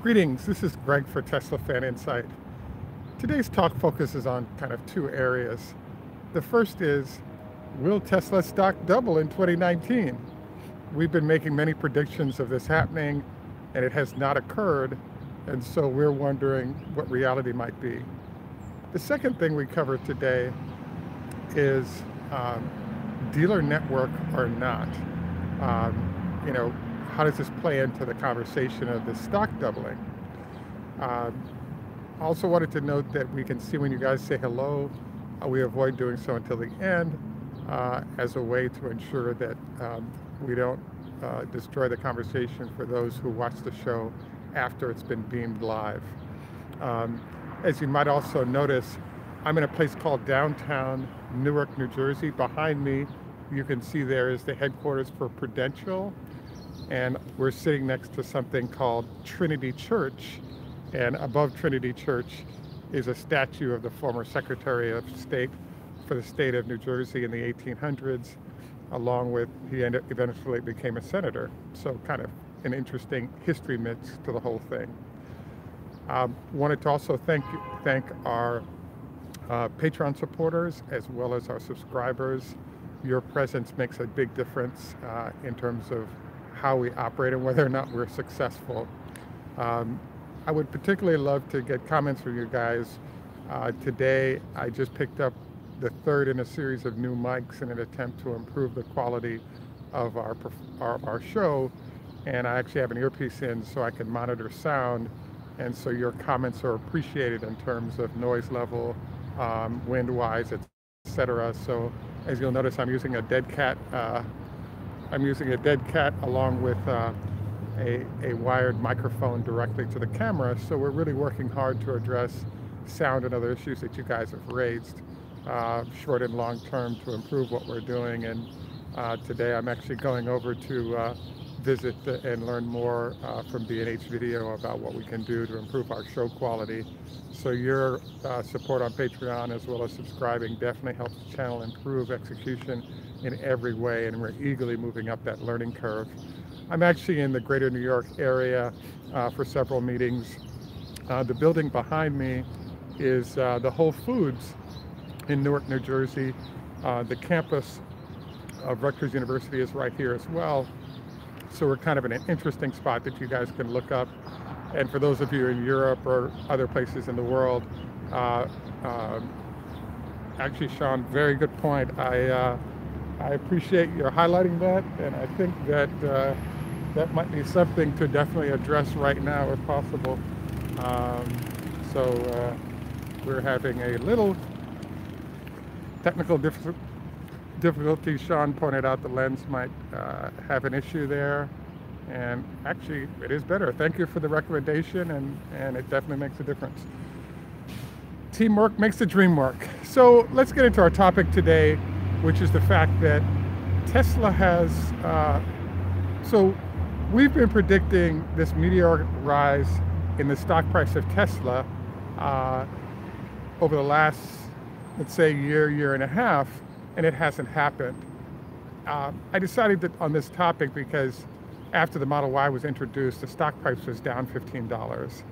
Greetings, this is Greg for Teslafaninsight. Today's talk focuses on kind of two areas. The first is, will Tesla stock double in 2019? We've been making many predictions of this happening, and it has not occurred, and so we're wondering what reality might be. The second thing we cover today is dealer network or not. How does this play into the conversation of the stock doubling? Also wanted to note that we can see when you guys say hello, we avoid doing so until the end as a way to ensure that we don't destroy the conversation for those who watch the show after it's been beamed live. As you might also notice, I'm in a place called downtown Newark, New Jersey. Behind me, you can see there is the headquarters for Prudential. And we're sitting next to something called Trinity Church. And above Trinity Church is a statue of the former Secretary of State for the state of New Jersey in the 1800s, along with, he eventually became a senator. So kind of an interesting history mix to the whole thing. Wanted to also thank our Patreon supporters as well as our subscribers. Your presence makes a big difference in terms of how we operate and whether or not we're successful. I would particularly love to get comments from you guys. Today, I just picked up the third in a series of new mics in an attempt to improve the quality of our show. And I actually have an earpiece in so I can monitor sound. And so your comments are appreciated in terms of noise level, wind-wise, etc. So as you'll notice, I'm using a dead cat along with a wired microphone directly to the camera. So we're really working hard to address sound and other issues that you guys have raised, short and long term, to improve what we're doing. And today I'm actually going over to visit and learn more from B&H Video about what we can do to improve our show quality. So your support on Patreon as well as subscribing definitely helps the channel improve execution in every way, and we're eagerly moving up that learning curve. I'm actually in the greater New York area for several meetings. The building behind me is the Whole Foods in Newark, New Jersey. The campus of Rutgers University is right here as well. So we're kind of in an interesting spot that you guys can look up. And for those of you in Europe or other places in the world, actually, Sean, very good point. I appreciate your highlighting that, and I think that that might be something to definitely address right now if possible. We're having a little technical difficulty. Sean pointed out the lens might have an issue there, and actually it is better. Thank you for the recommendation, and it definitely makes a difference. Teamwork makes the dream work. So let's get into our topic today, which is the fact that Tesla has, so we've been predicting this meteoric rise in the stock price of Tesla over the last, let's say, year and a half, and it hasn't happened. I decided that on this topic because after the Model Y was introduced, the stock price was down $15.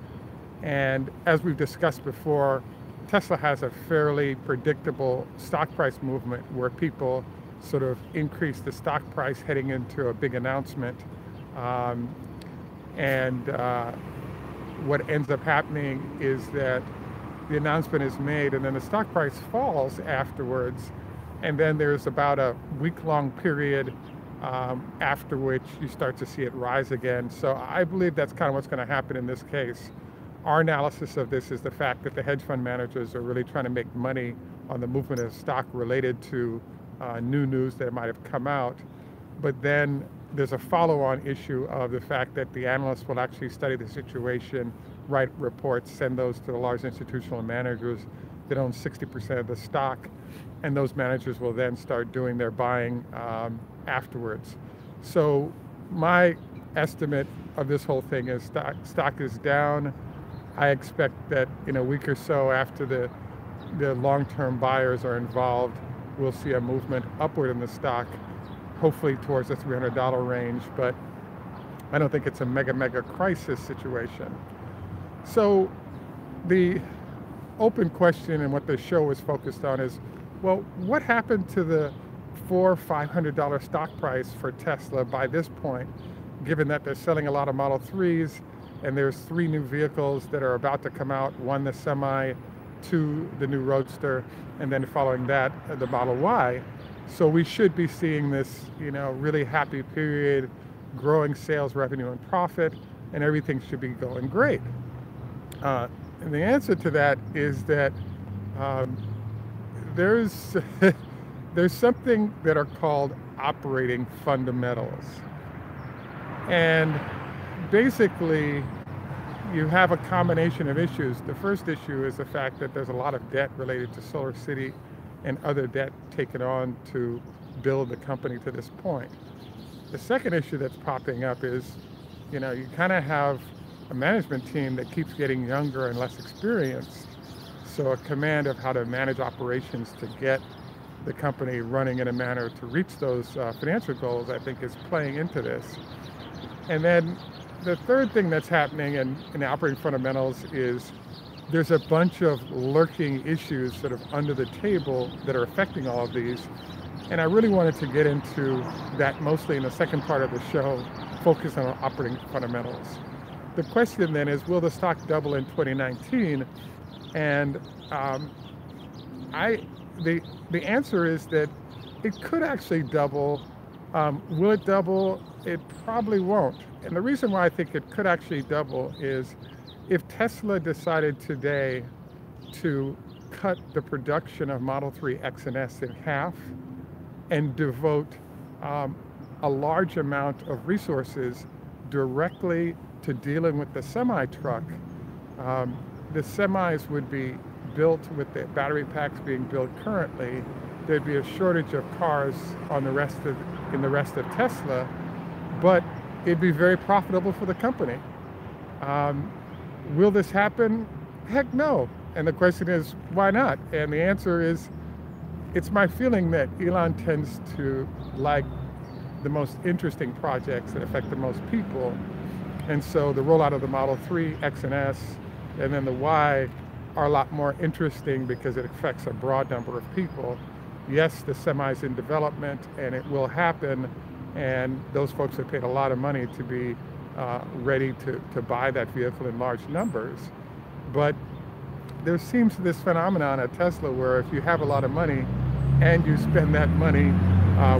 And as we've discussed before, Tesla has a fairly predictable stock price movement where people sort of increase the stock price heading into a big announcement. What ends up happening is that the announcement is made and then the stock price falls afterwards. And then there's about a week-long period after which you start to see it rise again. So I believe that's kind of what's going to happen in this case. Our analysis of this is the fact that the hedge fund managers are really trying to make money on the movement of stock related to new news that might have come out. But then there's a follow-on issue of the fact that the analysts will actually study the situation, write reports, send those to the large institutional managers that own 60% of the stock, and those managers will then start doing their buying afterwards. So my estimate of this whole thing is stock is down. I expect that in a week or so after the long-term buyers are involved, we'll see a movement upward in the stock, hopefully towards the $300 range, but I don't think it's a mega crisis situation. So the open question and what the show is focused on is, well, what happened to the $400-500 stock price for Tesla by this point, given that they're selling a lot of Model 3s and there's 3 new vehicles that are about to come out, one the Semi, 2 the new Roadster, and then following that, the Model Y. So we should be seeing this, really happy period, growing sales, revenue, and profit, and everything should be going great. And the answer to that is that there's there's something that are called operating fundamentals. And basically, you have a combination of issues. The first issue is the fact that there's a lot of debt related to Solar City and other debt taken on to build the company to this point. The second issue that's popping up is, you kind of have a management team that keeps getting younger and less experienced. So a command of how to manage operations to get the company running in a manner to reach those financial goals, I think, is playing into this. And then the third thing that's happening in the operating fundamentals is there's a bunch of lurking issues sort of under the table that are affecting all of these. And I really wanted to get into that mostly in the second part of the show, focus on operating fundamentals. The question then is, will the stock double in 2019? And the answer is that it could actually double. Will it double? It probably won't. And the reason why I think it could actually double is if Tesla decided today to cut the production of Model 3 X and S in half and devote a large amount of resources directly to dealing with the semi-truck, the semis would be built with the battery packs being built currently. There'd be a shortage of cars in the rest of Tesla, but it'd be very profitable for the company. Will this happen? Heck no. And the question is, why not? And the answer is, it's my feeling that Elon tends to like the most interesting projects that affect the most people. And so the rollout of the Model 3, X and S, and then the Y are a lot more interesting because it affects a broad number of people. Yes, the semi's in development and it will happen, and those folks have paid a lot of money to be ready to buy that vehicle in large numbers. But there seems this phenomenon at Tesla where if you have a lot of money and you spend that money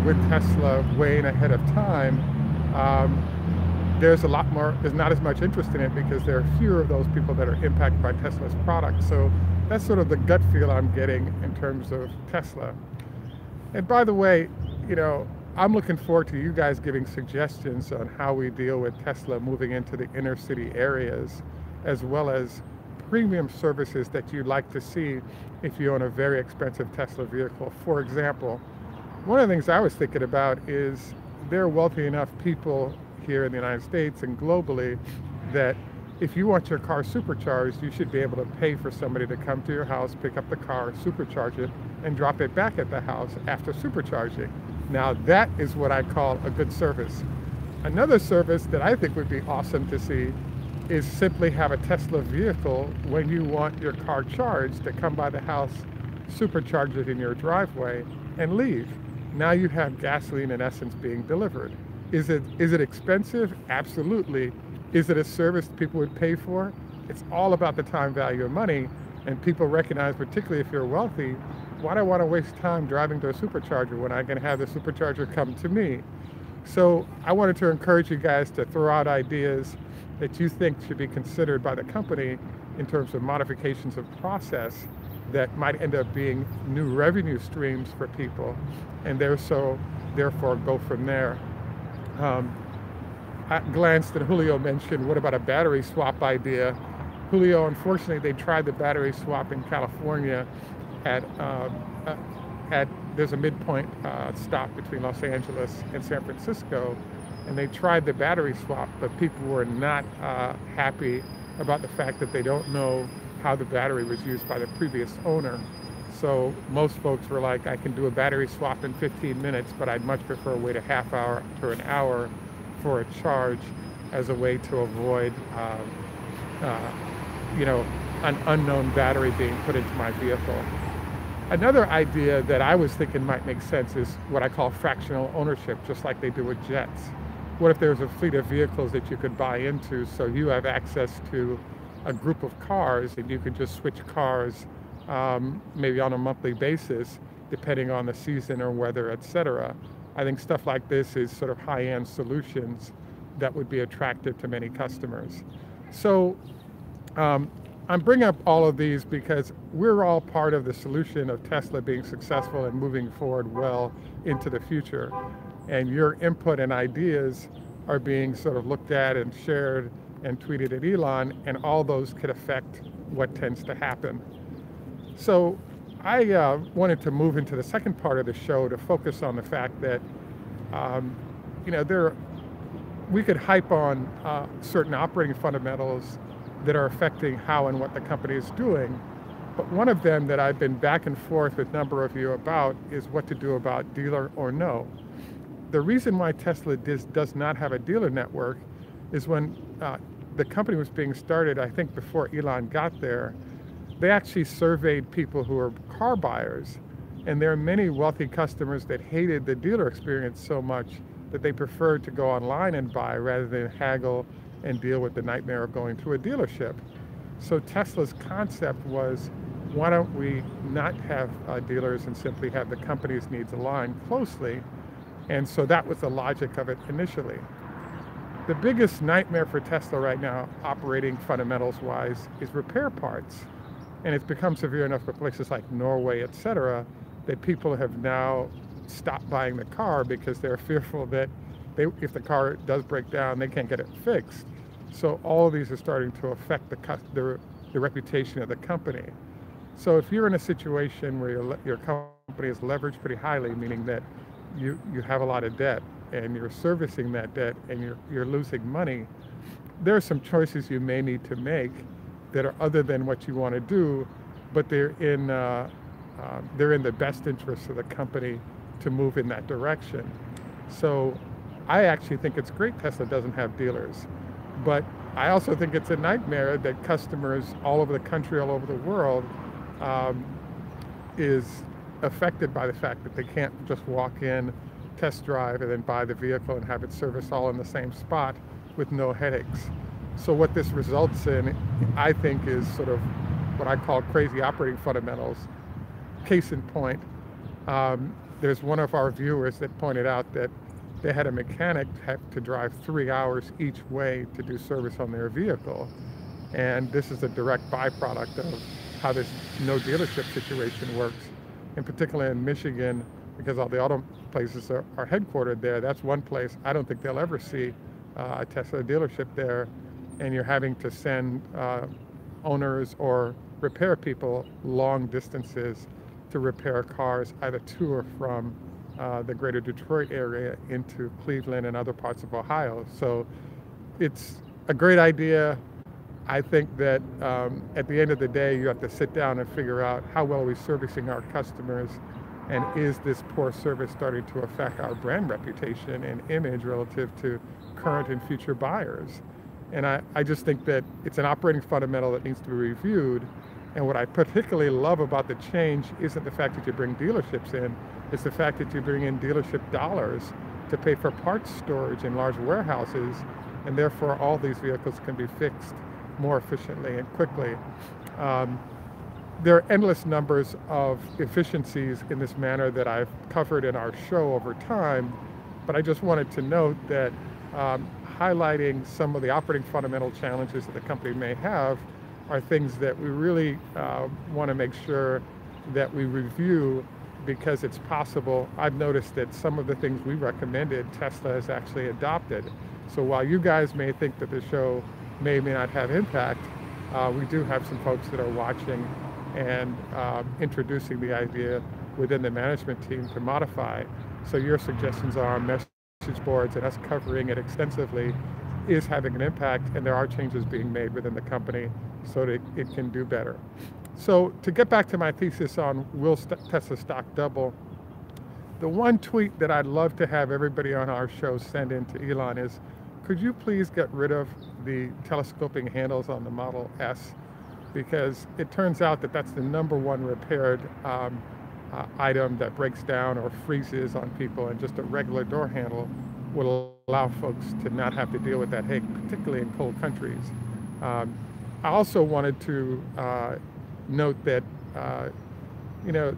with Tesla way ahead of time, there's not as much interest in it because there are fewer of those people that are impacted by Tesla's product. So that's sort of the gut feel I'm getting in terms of Tesla. And by the way, I'm looking forward to you guys giving suggestions on how we deal with Tesla moving into the inner city areas, as well as premium services that you'd like to see if you own a very expensive Tesla vehicle. For example, one of the things I was thinking about is there are wealthy enough people here in the United States and globally that if you want your car supercharged, you should be able to pay for somebody to come to your house, pick up the car, supercharge it, and drop it back at the house after supercharging. Now that is what I call a good service. Another service that I think would be awesome to see is simply have a Tesla vehicle when you want your car charged to come by the house, supercharge it in your driveway, and leave. Now you have gasoline in essence being delivered. Is it expensive? Absolutely. Is it a service people would pay for? It's all about the time value of money, and people recognize, particularly if you're wealthy, why do I want to waste time driving to a supercharger when I can have the supercharger come to me? So I wanted to encourage you guys to throw out ideas that you think should be considered by the company in terms of modifications of process that might end up being new revenue streams for people, and therefore go from there. I glanced at Julio mentioned, what about a battery swap idea? Julio, unfortunately, they tried the battery swap in California there's a midpoint stop between Los Angeles and San Francisco, and they tried the battery swap, but people were not happy about the fact that they don't know how the battery was used by the previous owner. So most folks were like, I can do a battery swap in 15 minutes, but I'd much prefer wait a half hour to an hour. for a charge as a way to avoid you know, an unknown battery being put into my vehicle. Another idea that I was thinking might make sense is what I call fractional ownership, just like they do with jets. What if there's a fleet of vehicles that you could buy into, so you have access to a group of cars and you could just switch cars maybe on a monthly basis, depending on the season or weather, etc. I think stuff like this is sort of high-end solutions that would be attractive to many customers. So I'm bringing up all of these because we're all part of the solution of Tesla being successful and moving forward well into the future. And your input and ideas are being sort of looked at and shared and tweeted at Elon, and all those could affect what tends to happen. So I wanted to move into the second part of the show to focus on the fact that, you know, we could hype on certain operating fundamentals that are affecting how and what the company is doing. But one of them that I've been back and forth with a number of you about is what to do about dealer or no. The reason why Tesla does not have a dealer network is when the company was being started, I think before Elon got there, they actually surveyed people who are car buyers. And there are many wealthy customers that hated the dealer experience so much that they preferred to go online and buy rather than haggle and deal with the nightmare of going to a dealership. So Tesla's concept was, why don't we not have dealers and simply have the company's needs aligned closely? And so that was the logic of it initially. The biggest nightmare for Tesla right now, operating fundamentals wise, is repair parts. And it's become severe enough for places like Norway, etc., that people have now stopped buying the car because they're fearful that if the car does break down, they can't get it fixed. So all of these are starting to affect the reputation of the company. So if you're in a situation where your company is leveraged pretty highly, meaning that you have a lot of debt and you're servicing that debt and you're losing money, there are some choices you may need to make that are other than what you want to do, but they're in the best interest of the company to move in that direction. So I actually think it's great Tesla doesn't have dealers, but I also think it's a nightmare that customers all over the country, all over the world, is affected by the fact that they can't just walk in, test drive, and then buy the vehicle and have it serviced all in the same spot with no headaches. So what this results in, I think, is sort of what I call crazy operating fundamentals. Case in point, there's one of our viewers that pointed out that they had a mechanic have to drive 3 hours each way to do service on their vehicle. And this is a direct byproduct of how this no dealership situation works. In particular in Michigan, because all the auto places are headquartered there, that's one place I don't think they'll ever see a Tesla dealership there. And you're having to send owners or repair people long distances to repair cars, either to or from the greater Detroit area into Cleveland and other parts of Ohio. So it's a great idea. I think that at the end of the day, you have to sit down and figure out how well are we servicing our customers, and is this poor service starting to affect our brand reputation and image relative to current and future buyers. And I just think that it's an operating fundamental that needs to be reviewed. And what I particularly love about the change isn't the fact that you bring dealerships in, it's the fact that you bring in dealership dollars to pay for parts storage in large warehouses, and therefore all these vehicles can be fixed more efficiently and quickly. There are endless numbers of efficiencies in this manner that I've covered in our show over time, but I just wanted to note that highlighting some of the operating fundamental challenges that the company may have are things that we really want to make sure that we review, because it's possible. I've noticed that some of the things we recommended, Tesla has actually adopted. So while you guys may think that the show may or may not have impact, we do have some folks that are watching and introducing the idea within the management team to modify. So your suggestions on message boards and us covering it extensively is having an impact, and there are changes being made within the company so that it can do better. So to get back to my thesis on will Tesla stock double, the one tweet that I'd love to have everybody on our show send in to Elon is, could you please get rid of the telescoping handles on the Model S? because it turns out that that's the #1 repaired item that breaks down or freezes on people, and just a regular door handle will allow folks to not have to deal with that headache, particularly in cold countries. I also wanted to note that you know,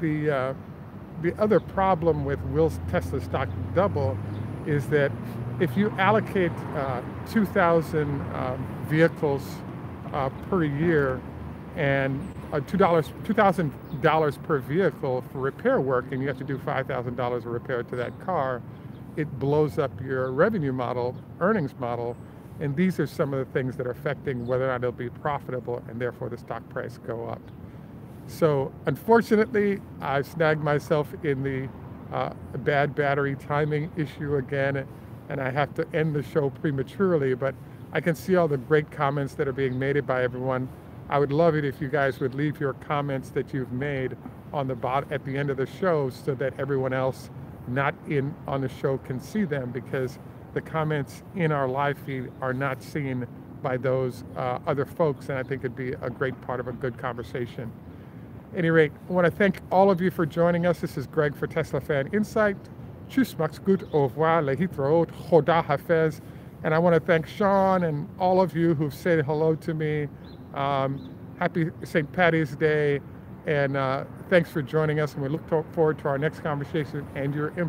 the other problem with will Tesla stock double is that if you allocate 2,000 vehicles per year and $2,000 per vehicle for repair work, and you have to do $5,000 of repair to that car, it blows up your revenue model, earnings model, and these are some of the things that are affecting whether or not it'll be profitable and therefore the stock price go up. So unfortunately, I've snagged myself in the bad battery timing issue again, and I have to end the show prematurely, but I can see all the great comments that are being made by everyone. I would love it if you guys would leave your comments that you've made on at the end of the show so that everyone else not in on the show can see them, because the comments in our live feed are not seen by those other folks, and I think it'd be a great part of a good conversation. At any rate, I want to thank all of you for joining us. This is Greg for Teslafaninsight. Tschüss, macht's gut, au revoir, lehitraot, choda hafez. And I want to thank Sean and all of you who've said hello to me. Happy St. Paddy's Day, and thanks for joining us, and we look forward to our next conversation and your input.